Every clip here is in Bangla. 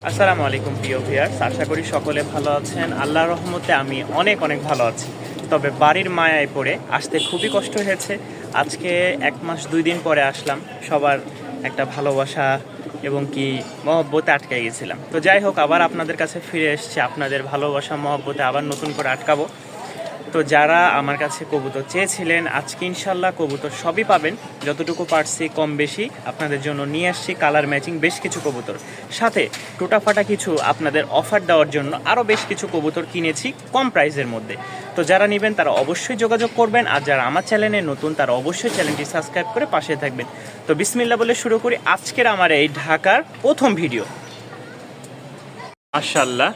আসসালামু আলাইকুম প্রিয় ভিউয়ার্স, আশা করি সকলে ভালো আছেন। আল্লাহর রহমতে আমি অনেক ভালো আছি। তবে বাড়ির মায়ায় পড়ে আসতে খুবই কষ্ট হয়েছে। আজকে 1 মাস 2 দিন পরে আসলাম। সবার একটা ভালোবাসা এবং কি মহব্বতে আটকে গেছিলাম। তো যাই হোক, আবার আপনাদের কাছে ফিরে এসেছি। আপনাদের ভালোবাসা মহব্বতে আবার নতুন করে আটকাবো। তো যারা আমার কাছে কবুতর চেয়েছিলেন, আজকে ইনশাল্লাহ কবুতর সবই পাবেন। যতটুকু পারছি কম বেশি আপনাদের জন্য নিয়ে আসছি কালার ম্যাচিং বেশ কিছু কবুতর, সাথে টোটাফাটা কিছু আপনাদের অফার দেওয়ার জন্য আরও বেশ কিছু কবুতর কিনেছি কম প্রাইসের মধ্যে। তো যারা নেবেন তারা অবশ্যই যোগাযোগ করবেন, আর যারা আমার চ্যানেলে নতুন তারা অবশ্যই চ্যানেলটি সাবস্ক্রাইব করে পাশে থাকবেন। তো বিসমিল্লাহ বলে শুরু করি আজকের আমার এই ঢাকার প্রথম ভিডিও। মাশাআল্লাহ,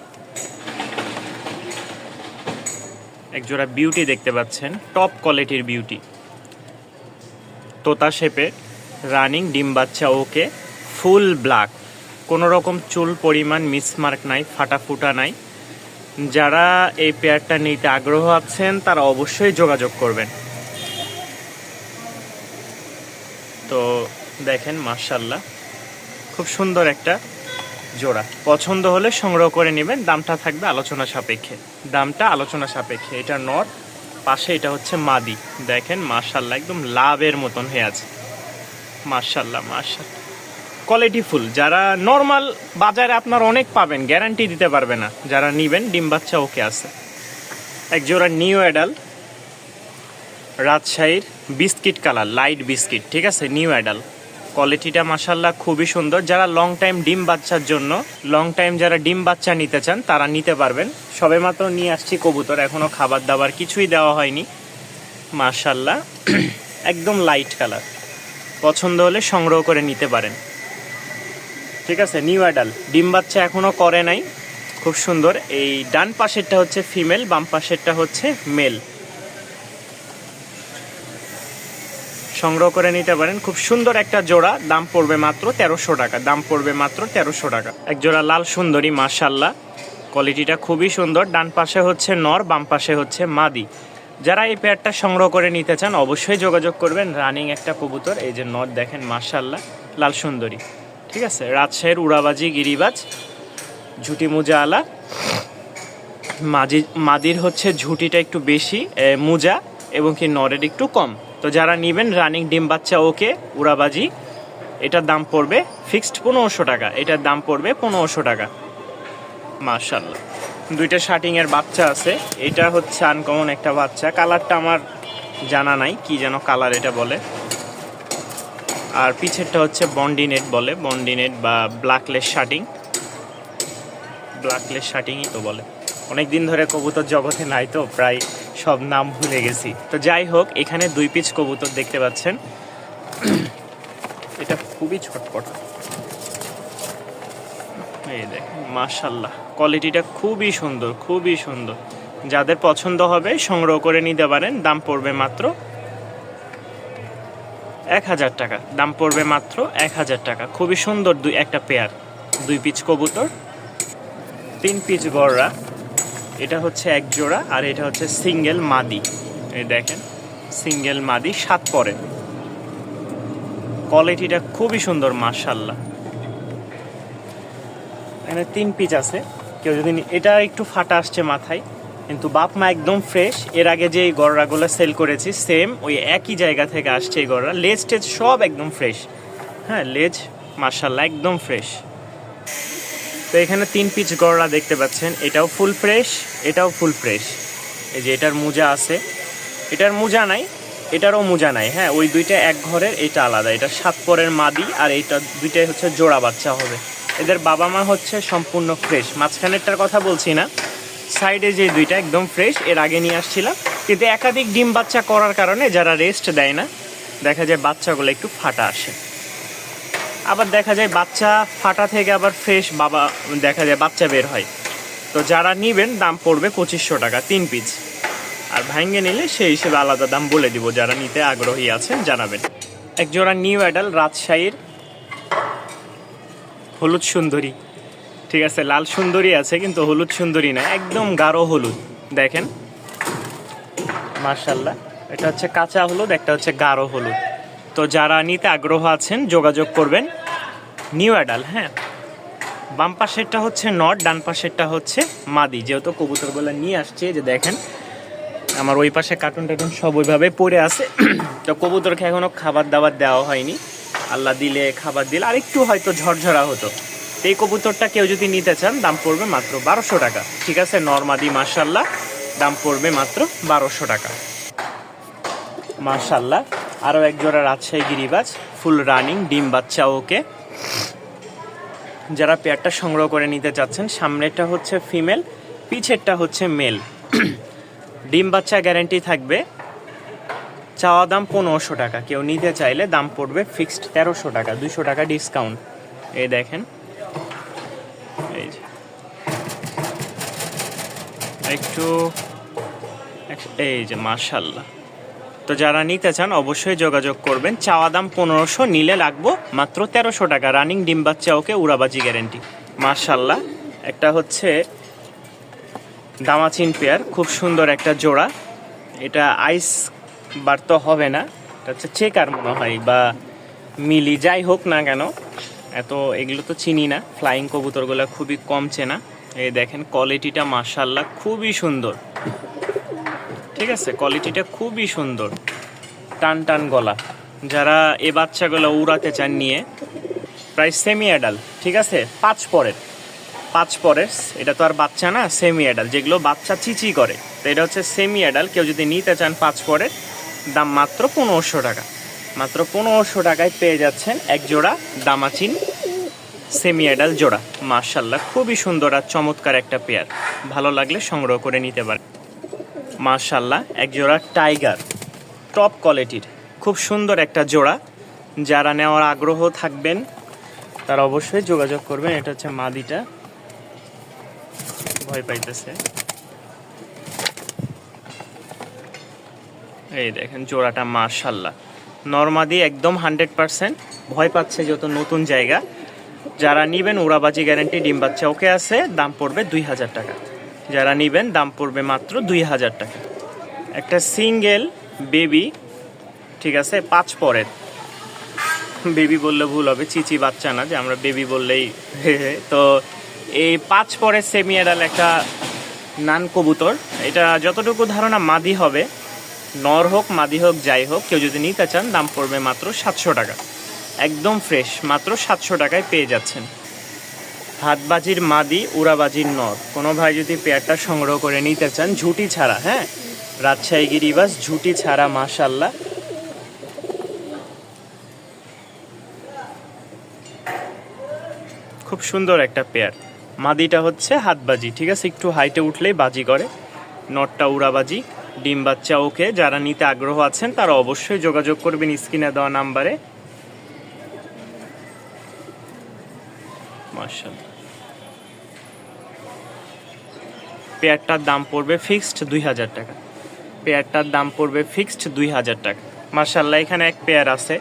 একজোড়া বিউটি দেখতে পাচ্ছেন, টপ কোয়ালিটির বিউটি, তোতা শেপে, রানিং, ডিম বাচ্চা ওকে, ফুল ব্ল্যাক, কোনো রকম চুল পরিমাণ মিসমার্ক নাই, ফাটা ফুটা নাই। যারা এই পেয়ারটা নিতে আগ্রহ আছেন তারা অবশ্যই যোগাযোগ করবেন। তো দেখেন মাশাআল্লাহ, খুব সুন্দর একটা জোড়া। পছন্দ হলে সংগ্রহ করে নেবেন। দামটা থাকবে আলোচনা সাপেক্ষে। এটা নর, পাশে এটা হচ্ছে মাদি। দেখেন মাশাআল্লাহ, একদম লাভের মতন হয়ে আছে। মাশাআল্লাহ কোয়ালিটি ফুল। যারা নর্মাল বাজারে আপনার অনেক পাবেন, গ্যারান্টি দিতে পারবে না। যারা নিবেন ডিম বাচ্চা ওকে আছে। এক জোড়া নিউ অ্যাডাল, রাজশাহীর বিস্কিট কালার, লাইট বিস্কিট, ঠিক আছে, নিউ অ্যাডাল। কোয়ালিটিটা মাশাআল্লাহ খুবই সুন্দর। যারা লং টাইম যারা ডিম বাচ্চা নিতে চান তারা নিতে পারবেন। সবেমাত্র নিয়ে আসছি কবুতর, এখনো খাবার দাবার কিছুই দেওয়া হয়নি। মাশাআল্লাহ একদম লাইট কালার, পছন্দ হলে সংগ্রহ করে নিতে পারেন। ঠিক আছে, নিউ অ্যাডাল, ডিম বাচ্চা এখনো করে নাই, খুব সুন্দর। এই ডান পাশেরটা হচ্ছে ফিমেল, বাম পাশেরটা হচ্ছে মেল। সংগ্রহ করে নিতে পারেন, খুব সুন্দর একটা জোড়া। দাম পড়বে মাত্র 1300 টাকা। এক জোড়া লাল সুন্দরী, মাশাআল্লাহ কোয়ালিটিটা খুবই সুন্দর। ডান পাশে হচ্ছে নর, বাম পাশে হচ্ছে মাদি। যারা এই পেয়ারটা সংগ্রহ করে নিতে চান অবশ্যই যোগাযোগ করবেন। রানিং একটা কবুতর, এই যে নর দেখেন মাশাআল্লাহ, লাল সুন্দরী, ঠিক আছে। রাজশাহীর উড়াবাজি গিরিবাজ, ঝুটি মুজা আলা। মাদির হচ্ছে ঝুটিটা একটু বেশি, মুজা এবং কি নরের একটু কম। তো যারা নেবেন রানিং ডিম বাচ্চা ওকে, উড়াবাজি, এটার দাম পড়বে ফিক্সড 1500 টাকা। এটার দাম পড়বে 1500 টাকা। মাশাআল্লাহ, দুইটা শার্টিংয়ের বাচ্চা আছে। এটা হচ্ছে আনকমন একটা বাচ্চা, কালারটা আমার জানা নাই, কি যেন কালার এটা বলে। আর পিছেরটা হচ্ছে বন্ডিনেট বলে, বন্ডিনেট বা ব্ল্যাকলেস শার্টিংই তো বলে। অনেক দিন ধরে কবুতর জগতে নাই তো প্রায় সব নাম ভুলে গেছি। তো যাই হোক, এখানে 2 পিস কবুতর দেখতে পাচ্ছেন। এটা খুবই ছটপট, এই দেখেন মাশাআল্লাহ কোয়ালিটিটা খুবই সুন্দর। যাদের পছন্দ হবে সংগ্রহ করে নিতে পারেন। দাম পড়বে মাত্র 1000 টাকা। খুবই সুন্দর একটা পেয়ার, 2 পিস কবুতর, 3 পিস গড়রা। এটা হচ্ছে এক জোড়া, আর এটা হচ্ছে সিঙ্গেল মাদি। এই দেখেন সিঙ্গেল মাদি, 7 পরে। কোয়ালিটিটা খুবই সুন্দর মাশাআল্লাহ। এখানে 3 পিস আছে। কেউ যদি এটা একটু ফাটা আসছে মাথায়, কিন্তু বাপ মা একদম ফ্রেশ। এর আগে যে এই গড়রাগুলো সেল করেছি সেম ওই একই জায়গা থেকে আসছে এই গড়রা। লেজ টেজ সব একদম ফ্রেশ, হ্যাঁ লেজ মাশাআল্লাহ একদম ফ্রেশ। তো এখানে 3 পিস গড়রা দেখতে পাচ্ছেন, এটাও ফুল ফ্রেশ, এটাও ফুল ফ্রেশ। এই যে এটার মুজা আছে, এটার মুজা নাই, এটারও মুজা নাই। হ্যাঁ, ওই দুইটা এক ঘরের, এটা আলাদা। এটা 7 পরের মাদি, আর এইটা দুইটাই হচ্ছে জোড়া বাচ্চা হবে। এদের বাবা মা হচ্ছে সম্পূর্ণ ফ্রেশ। মাঝখানেরটার কথা বলছি না, সাইডে যে দুইটা একদম ফ্রেশ। এর আগে নিয়ে আসছিলাম, কিন্তু একাধিক ডিম বাচ্চা করার কারণে যারা রেস্ট দেয় না, দেখা যায় বাচ্চাগুলো একটু ফাটা আসে। আবার দেখা যায় বাচ্চা ফাটা থেকে আবার ফ্রেশ দেখা যায় বাচ্চা বের হয়। তো যারা নেবেন দাম পড়বে 2500 টাকা 3 পিস। আর ভাঙ্গে নিলে সেই হিসেবে আলাদা দাম বলে দিব। যারা নিতে আগ্রহী আছেন জানাবেন। এক জোড়া নিউ অ্যাডাল, রাজশাহীর হলুদ সুন্দরী, ঠিক আছে। লাল সুন্দরী আছে কিন্তু হলুদ সুন্দরী না, একদম গাঢ় হলুদ। দেখেন মাশাআল্লাহ, এটা হচ্ছে কাঁচা হলুদ, একটা হচ্ছে গাঢ় হলুদ। তো যারা নিতে আগ্রহ আছেন যোগাযোগ করবেন। নিউ অ্যাডাল, হ্যাঁ বাম পাশেরটা হচ্ছে নট, ডান পাশেরটা হচ্ছে মাদি। যেহেতু কবুতরগুলো নিয়ে আসছে, যে দেখেন আমার ওই পাশে কার্টুন টার্টুন সব ওইভাবে পড়ে আছে। তো কবুতরকে এখনও খাবার দাবার দেওয়া হয়নি, আল্লাহ দিলে খাবার দিলে আরেকটু হয়তো ঝরঝরা হতো। এই কবুতরটা কেউ যদি নিতে চান দাম পড়বে মাত্র 1200 টাকা। ঠিক আছে, নরমাদি মাশাল্লাহ, দাম পড়বে মাত্র 1200 টাকা। মাশাল্লাহ, আরও এক জোড়া রাজশাহী গিরিবাজ, ফুল রানিং, ডিম বাচ্চা ওকে। যারা পেয়ারটা সংগ্রহ করে নিতে চাচ্ছেন, সামনেরটা হচ্ছে ফিমেল, পিছেরটা হচ্ছে মেল। ডিম বাচ্চা গ্যারান্টি থাকবে। চাওয়া দাম 1500 টাকা, কেউ নিতে চাইলে দাম পড়বে ফিক্সড 1300 টাকা, 200 টাকা ডিসকাউন্ট। এই দেখেন, এই যে একটু, এই যে মাশাল্লাহ। তো যারা নিতে চান অবশ্যই যোগাযোগ করবেন। চাওয়া দাম 1500, নিলে লাগবো মাত্র 1300 টাকা। রানিং ডিম বাচ্চা ওকে, উড়াবাজি গ্যারেন্টি। মাশাল্লাহ, একটা হচ্ছে দামাচিন পেয়ার, খুব সুন্দর একটা জোড়া। এটা আইস বার তো হবে না, এটা হচ্ছে চেকার মনে হয় বা মিলি, যাই হোক না কেন, এত এগুলো তো চিনি না। ফ্লাইং কবুতরগুলো খুবই কম চেনা। এই দেখেন কোয়ালিটিটা মাশাল্লাহ খুবই সুন্দর। ঠিক আছে, কোয়ালিটিটা খুবই সুন্দর, টান টান গলা। যারা এ বাচ্চাগুলো উড়াতে চান নিয়ে, প্রায় সেমি অ্যাডাল। ঠিক আছে, 5 পরের, এটা তো আর বাচ্চা না, সেমি অ্যাডাল, যেগুলো বাচ্চা চিচি করে। তো এটা হচ্ছে সেমি অ্যাডাল। কেউ যদি নিতে চান 5 পরের, দাম মাত্র 1500 টাকা। মাত্র 1500 টাকায় পেয়ে যাচ্ছেন এক জোড়া দামাচিন সেমি অ্যাডাল জোড়া। মাশাল্লাহ, খুবই সুন্দর আর চমৎকার একটা পেয়ার। ভালো লাগলে সংগ্রহ করে নিতে পারেন। মাশাল্লাহ, এক জোড়া টাইগার, টপ কোয়ালিটির, খুব সুন্দর একটা জোড়া। যারা নেওয়ার আগ্রহ থাকবেন তারা অবশ্যই যোগাযোগ করবেন। এটা হচ্ছে মাদিটা, ভয় পাইতেছে। এই দেখেন জোড়াটা মাশাল্লাহ, নরমাদি একদম 100%। ভয় পাচ্ছে যেহেতু নতুন জায়গা। যারা নিবেন উড়াবাজি গ্যারান্টি, ডিম বাচ্চা ওকে আছে, দাম পড়বে 2000 টাকা। যারা নিবেন দাম পড়বে মাত্র 2000 টাকা। একটা সিঙ্গেল বেবি, ঠিক আছে, 5 পরের। বেবি বললে ভুল হবে, চিচি বাচ্চা না যে আমরা বেবি বললেই। তো এই 5 পরের সেমি অ্যাডাল একটা নান কবুতর। এটা যতটুকু ধারণা মাদি হবে, নর হোক মাদি হোক যাই হোক, কেউ যদি নিতে চান দাম পড়বে মাত্র 700 টাকা। একদম ফ্রেশ, মাত্র 700 টাকায় পেয়ে যাচ্ছেন। হাতবাজির মাদি, উড়াবাজির নর। কোনো ভাই যদি পেয়ারটা সংগ্রহ করে নিতে চান, ঝুটি ছাড়া, হ্যাঁ, রাজশাহী গিরিবাজ ঝুটি ছাড়া, মাশাল্লাহ। খুব সুন্দর একটা পেয়ার। মাদিটা হচ্ছে হাতবাজি, ঠিক আছে, একটু হাইটে উঠলেই বাজি করে। নটটা উড়াবাজি, ডিম বাচ্চা ওকে। যারা নিতে আগ্রহ আছেন তারা অবশ্যই যোগাযোগ করবেন স্ক্রিনে দেওয়া নাম্বারে। মাশাআল্লাহ, পেয়ারটার দাম পড়বে ফিক্সড 2000 টাকা। পেয়ারটার দাম পড়বে ফিক্সড 2000 টাকা। মাশাআল্লাহ, এখানে এক পেয়ার আছে,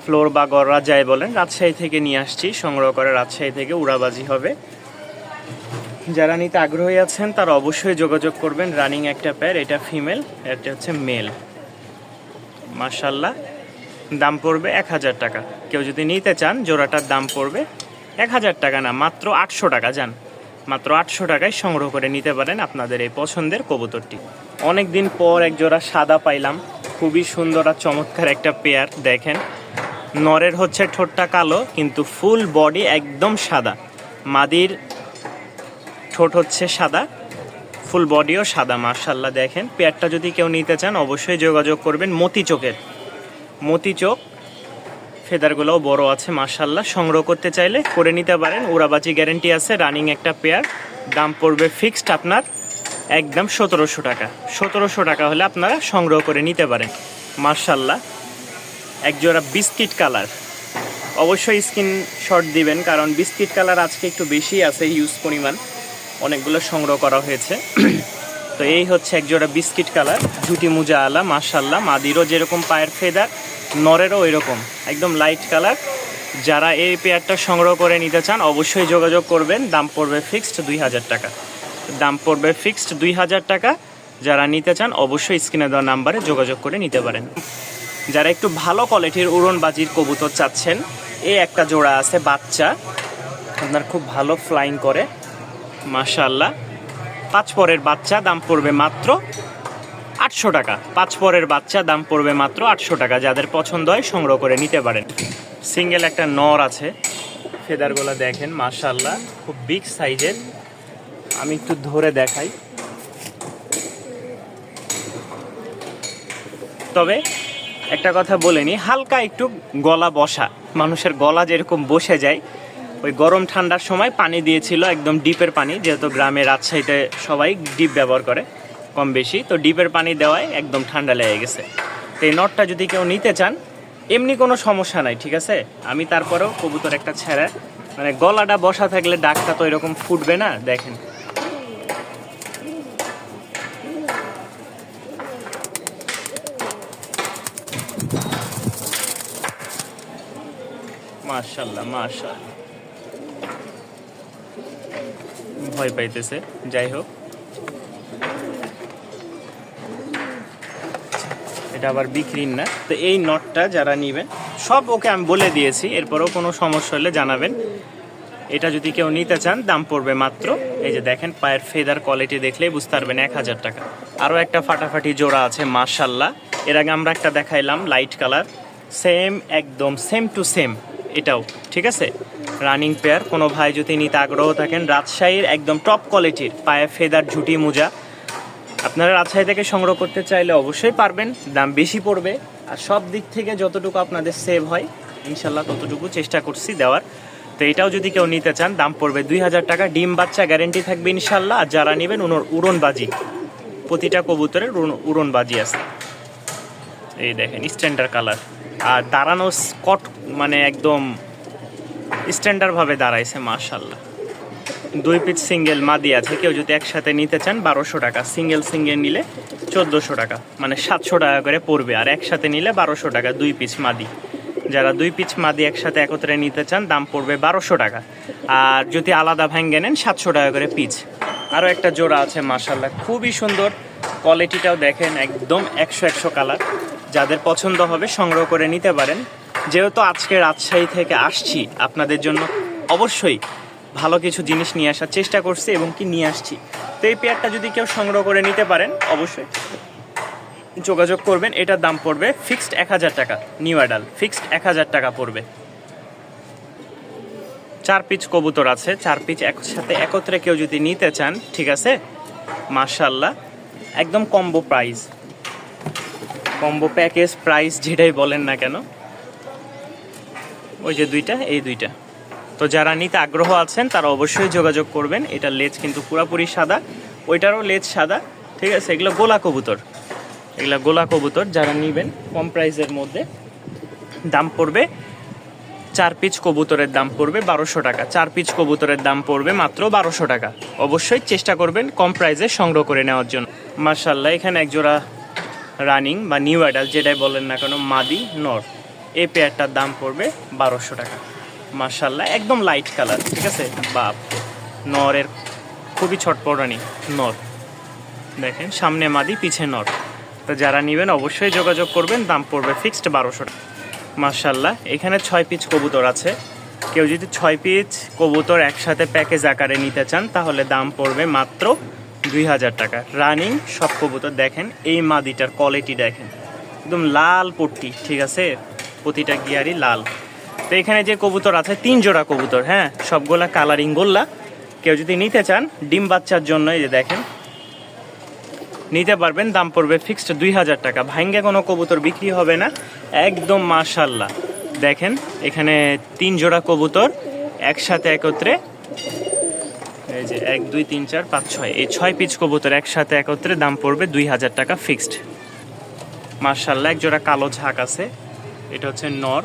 ফ্লোর বা গররা যাই বলেন, রাজশাহী থেকে নিয়ে আসছি, সংগ্রহ করে রাজশাহী থেকে, উড়াবাজি হবে। যারা নিতে আগ্রহী আছেন তারা অবশ্যই যোগাযোগ করবেন। রানিং একটা পেয়ার, এটা ফিমেল, এটা হচ্ছে মেল। মাশাআল্লাহ, দাম পড়বে 1000 টাকা। কেউ যদি নিতে চান জোড়াটার দাম পড়বে 1000 টাকা না, মাত্র 800 টাকা। যান, মাত্র 800 টাকায় সংগ্রহ করে নিতে পারেন আপনাদের এই পছন্দের কবুতরটি। অনেক দিন পর এক জোড়া সাদা পাইলাম, খুবই সুন্দর আর চমৎকার একটা পেয়ার। দেখেন, নরের হচ্ছে ঠোঁটটা কালো, কিন্তু ফুল বডি একদম সাদা। মাদির ঠোঁট হচ্ছে সাদা, ফুল বডিও সাদা। মাশাল্লাহ, দেখেন পেয়ারটা যদি কেউ নিতে চান অবশ্যই যোগাযোগ করবেন। মতি চোখের, মতি চোখ, ফেদারগুলোও বড় আছে। মাশাল্লাহ, সংগ্রহ করতে চাইলে করে নিতে পারেন। উড়াবাজি গ্যারেন্টি আছে। রানিং একটা পেয়ার, দাম পড়বে ফিক্সড আপনার একদম 1700 টাকা। 1700 টাকা হলে আপনারা সংগ্রহ করে নিতে পারেন। মাশাল্লাহ, একজোড়া বিস্কিট কালার, অবশ্যই স্ক্রিনশট দিবেন, কারণ বিস্কিট কালার আজকে একটু বেশি আছে, ইউজ পরিমাণ অনেকগুলো সংগ্রহ করা হয়েছে। তো এই হচ্ছে একজোড়া বিস্কিট কালার, ঝুটি মুজা আলা। মাশাল্লাহ, মাদিরও যেরকম পায়ের ফেদার, নরেরও এরকম একদম লাইট কালার। যারা এই পেয়ারটা সংগ্রহ করে নিতে চান অবশ্যই যোগাযোগ করবেন। দাম পড়বে ফিক্সড 2000 টাকা। দাম পড়বে ফিক্সড 2000 টাকা। যারা নিতে চান অবশ্যই স্ক্রিনে দেওয়া নাম্বারে যোগাযোগ করে নিতে পারেন। যারা একটু ভালো কোয়ালিটির উড়নবাজির কবুতর চাচ্ছেন, এই একটা জোড়া আছে বাচ্চা, আপনার খুব ভালো ফ্লাইং করে মাশাআল্লাহ। 5 পরের বাচ্চা, দাম পড়বে মাত্র 800 টাকা। 5 পরের বাচ্চা, দাম পড়বে মাত্র 800 টাকা। যাদের পছন্দ হয় সংগ্রহ করে নিতে পারেন। সিঙ্গেল একটা নর আছে, ফেদারগুলো দেখেন মাশাআল্লাহ, খুব বিগ সাইজের। আমি একটু ধরে দেখাই। তবে একটা কথা বলে নি, হালকা একটু গলা বসা, মানুষের গলা যেরকম বসে যায়, ওই গরম ঠান্ডার সময় পানি দিয়েছিল, একদম ডিপের পানি, যেহেতু গ্রামে রাজশাহীতে সবাই ডিপ ব্যবহার করে কম বেশি, তো ডিপের পানি দেওয়ায় একদম ঠান্ডা লেগে গেছে। তো এই নটটা যদি কেউ নিতে চান, এমনি কোনো সমস্যা নাই, ঠিক আছে। আমি তারপরেও কবুতর একটা ছেড়ে, মানে গলাটা বসা থাকলে ডাকটা তো এরকম ফুটবে না, দেখেন। মাশাআল্লাহ মাশাআল্লাহ, ভয় পাইতেছে, যাই হোক। এটা আবার বিক্রির না। তো এই নটটা যারা নেবেন সব ওকে আমি বলে দিয়েছি, এরপরেও কোনো সমস্যা হলে জানাবেন। এটা যদি কেউ নিতে চান, দাম পড়বে মাত্র, এই যে দেখেন পায়ের ফেদার কোয়ালিটি দেখলেই বুঝতে পারবেন, 1000 টাকা। আরও একটা ফাটাফাটি জোড়া আছে মাশাআল্লাহ। এর আগে আমরা একটা দেখাইলাম লাইট কালার, সেম একদম সেম টু সেম এটাও, ঠিক আছে। Running pair. কোনো ভাই যদি নিতে আগ্রহ থাকেন, রাজশাহীর একদম টপ কোয়ালিটির পায়ে ফেদার ঝুটি মোজা, আপনারা রাজশাহী থেকে সংগ্রহ করতে চাইলে অবশ্যই পারবেন। দাম বেশি পড়বে, আর সব দিক থেকে যতটুকু আপনাদের সেভ হয় ইনশাল্লাহ ততটুকু চেষ্টা করছি দেওয়ার। তো এটাও যদি কেউ নিতে চান, দাম পড়বে 2000 টাকা। ডিম বাচ্চা গ্যারেন্টি থাকবে ইনশাল্লাহ। আর যারা নেবেন উড়নবাজি, প্রতিটা কবুতরের উড়নবাজি আছে। এই দেখেন স্ট্যান্ডার্ড কালার, আর দাঁড়ানো স্কট, মানে একদম স্ট্যান্ডার্ডভাবে দাঁড়াইছে মাশাআল্লাহ। 2 পিস সিঙ্গেল মাদি আছে, কেউ যদি একসাথে নিতে চান 1200 টাকা। সিঙ্গেল নিলে 1400 টাকা, মানে 700 টাকা করে পড়বে। আর একসাথে নিলে 1200 টাকা 2 পিস মাদি। যারা 2 পিস মাদি একসাথে একত্রে নিতে চান, দাম পড়বে 1200 টাকা। আর যদি আলাদা ভেঙে নেন 700 টাকা করে পিস। আরও একটা জোড়া আছে মাশাআল্লাহ, খুবই সুন্দর, কোয়ালিটিটাও দেখেন একদম 100 কালার। যাদের পছন্দ হবে সংগ্রহ করে নিতে পারেন। যেহেতু আজকে রাজশাহী থেকে আসছি, আপনাদের জন্য অবশ্যই ভালো কিছু জিনিস নিয়ে আসার চেষ্টা করছি এবং কি নিয়ে আসছি। তো এই পেয়ারটা যদি কেউ সংগ্রহ করে নিতে পারেন, অবশ্যই যোগাযোগ করবেন। এটার দাম পড়বে ফিক্সড 1000 টাকা। নিউ অ্যাডাল ফিক্সড 1000 টাকা পড়বে। 4 পিস কবুতর আছে, 4 পিস একসাথে একত্রে কেউ যদি নিতে চান, ঠিক আছে, মাশাআল্লাহ, একদম combo price, combo package price যেটাই বলেন না কেন। ওই যে দুইটা, এই দুইটা। তো যারা নিতে আগ্রহ আছেন তারা অবশ্যই যোগাযোগ করবেন। এটা লেজ কিন্তু পুরাপুরি সাদা, ওইটারও লেজ সাদা, ঠিক আছে। এগুলো গোলা কবুতর, এগুলো গোলা কবুতর। যারা নেবেন কম প্রাইসের মধ্যে, দাম পড়বে 4 পিস কবুতরের দাম পড়বে 1200 টাকা। 4 পিস কবুতরের দাম পড়বে মাত্র 1200 টাকা। অবশ্যই চেষ্টা করবেন কম প্রাইসে সংগ্রহ করে নেওয়ার জন্য। মাশাআল্লাহ, এখানে একজোড়া রানিং বা নিউ অ্যাডাল যেটাই বলেন না কেন, মাদি নর, এই পেয়ারটার দাম পড়বে 1200 টাকা। মাশাআল্লাহ, একদম লাইট কালার, ঠিক আছে। বাপ, নরের খুবই ছটপটানি নর, দেখেন সামনে মাদি পিছে নর। তো যারা নেবেন অবশ্যই যোগাযোগ করবেন, দাম পড়বে ফিক্সড 1200 টাকা। মাশাআল্লাহ, এখানে 6 পিস কবুতর আছে। কেউ যদি 6 পিস কবুতর একসাথে প্যাকেজ আকারে নিতে চান, তাহলে দাম পড়বে মাত্র 2000 টাকা। রানিং সব কবুতর দেখেন, এই মাদিটার কোয়ালিটি দেখেন, একদম লাল পট্টি, ঠিক আছে, প্রতিটা গিয়ারই লাল। তো এখানে যে কবুতর আছে 3 জোড়া কবুতর, হ্যাঁ, সবগুলা কালারিং গোল্লা। কেউ যদি নিতে চান ডিম বাচ্চার জন্য, এই যে দেখেন, নিতে পারবেন। দাম পড়বে ফিক্সড 2000 টাকা। ভাঙ্গে কোনো কবুতর বিক্রি হবে না, একদম মাশাআল্লাহ। দেখেন এখানে 3 জোড়া কবুতর একসাথে একত্রে, এই যে 1 2 3 4 5 6, এই 6 পিস কবুতর একসাথে একত্রে দাম পড়বে 2000 টাকা ফিক্সড। মাশাআল্লাহ, এক জোড়া কালো ঝাঁক আছে, এটা হচ্ছে নর,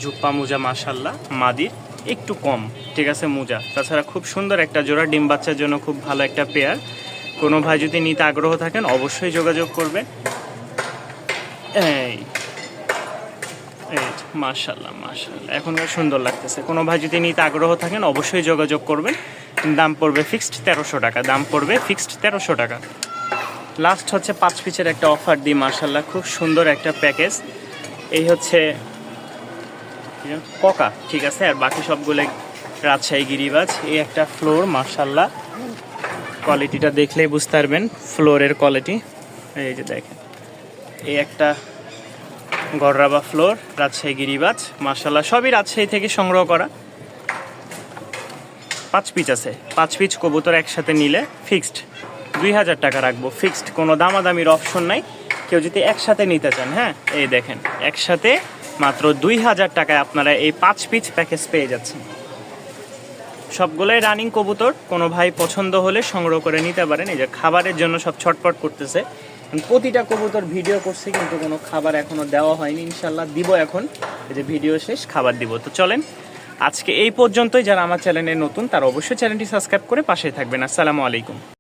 ঝুপ্পা মোজা মাশাআল্লাহ, মাদির একটু কম, ঠিক আছে, মোজা। তাছাড়া খুব সুন্দর একটা জোড়া, ডিম বাচ্চার জন্য খুব ভালো একটা পেয়ার। কোনো ভাই যদি নিতে আগ্রহ থাকেন অবশ্যই যোগাযোগ করবেন। এই মাশাআল্লাহ মাশাআল্লাহ, এখনকার সুন্দর লাগতেছে। কোনো ভাই যদি নিতে আগ্রহ থাকেন অবশ্যই যোগাযোগ করবেন। দাম পড়বে ফিক্সড 1300 টাকা। দাম পড়বে ফিক্সড 1300 টাকা। লাস্ট হচ্ছে 5 পিসের একটা অফার দিই মাশাআল্লাহ, খুব সুন্দর একটা প্যাকেজ। এই হচ্ছে ককা, ঠিক আছে, আর বাকি সবগুলো রাজশাহী গিরিবাজ। এই একটা ফ্লোর, মাশাআল্লাহ কোয়ালিটিটা দেখলেই বুঝতে পারবেন ফ্লোরের কোয়ালিটি। এই যে দেখেন, এই একটা গররা বা ফ্লোর, রাজশাহী গিরিবাজ, মাশাআল্লাহ সবই রাজশাহী থেকে সংগ্রহ করা। 5 পিস আছে, 5 পিস কবুতর একসাথে নিলে ফিক্সড 2000 টাকা রাখবো, ফিক্সড, কোনো দামাদামির অপশন নাই। কেউ যদি একসাথে নিতে চান, হ্যাঁ এই দেখেন একসাথে মাত্র 2000 টাকায় আপনারা এই 5 পিস প্যাকেজ পেয়ে যাচ্ছেন। সবগুলোই রানিং কবুতর, কোনো ভাই পছন্দ হলে সংগ্রহ করে নিতে পারেন। এই যে খাবারের জন্য সব ছটপট করতেছে, প্রতিটা কবুতর ভিডিও করছে কিন্তু কোনো খাবার এখনো দেওয়া হয়নি, ইনশাল্লাহ দিব এখন। এই যে ভিডিও শেষ খাবার দিব। তো চলেন আজকে এই পর্যন্তই। যারা আমার চ্যানেলে নতুন তারা অবশ্যই চ্যানেলটি সাবস্ক্রাইব করে পাশে থাকবেন। আসসালামু আলাইকুম।